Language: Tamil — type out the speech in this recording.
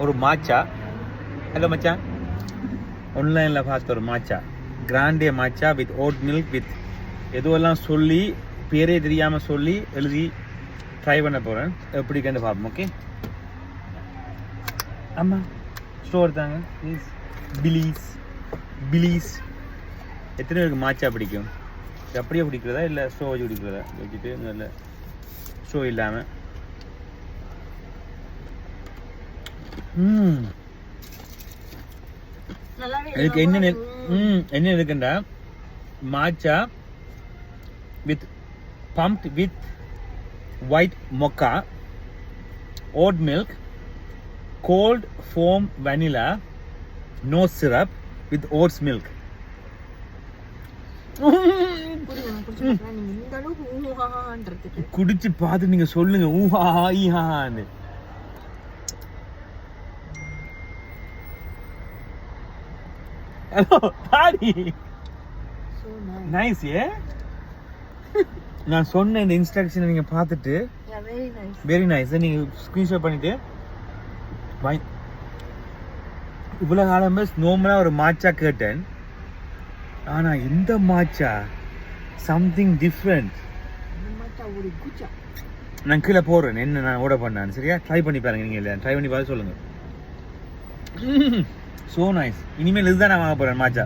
ஒரு மாச்சா. ஹலோ மச்சான், ஆன்லைனில் பார்த்த ஒரு matcha, grande matcha with oat milk with எதுவெல்லாம் சொல்லி பேரே தெரியாமல் சொல்லி எழுதி ட்ரை பண்ண போகிறேன். எப்படி கண்டு பார்ப்போம். ஓகே ஆமாம், ஸ்டோர் தாங்க ப்ளீஸ். பிலீஸ் எத்தனை பேருக்கு மாச்சா பிடிக்கும்? அப்படியே பிடிக்கிறதா இல்லை ஸ்டோ வச்சு பிடிக்கிறதா? வச்சுட்டு நல்ல ஸ்டோ இல்லாமல். இதுக்கு என்ன இருக்குண்டா, matcha with pumped with white mocha, oat milk, cold foam vanilla, no syrup with oats milk. குடிச்சு பார்த்து நீங்க சொல்லுங்க ஊஹா ஈஹான்னு. ஹலோ தாடி, நைஸ். ஏ நான் சொன்ன இந்த இன்ஸ்ட்ரக்ஷனை நீங்க பார்த்துட்டு வெரி நைஸ் நீங்க ஸ்கிரீன்ஷாட் பண்ணிட்டு இவ்வளவு காலம் நார்மலா ஒரு மாச்சா கேட்டேன். ஆனா இந்த மாச்சா சம்திங் டிஃப்ரெண்ட். நான் கீழே போடுறேன் என்ன நான் ஆர்டர் பண்ணேன். சரியா, ட்ரை பண்ணி பாருங்க. நீங்க இல்லை ட்ரை பண்ணி பார்த்து சொல்லுங்க. So nice. இனிமேல் இதுதான் நான் வாங்க போறேன் மாச்சா.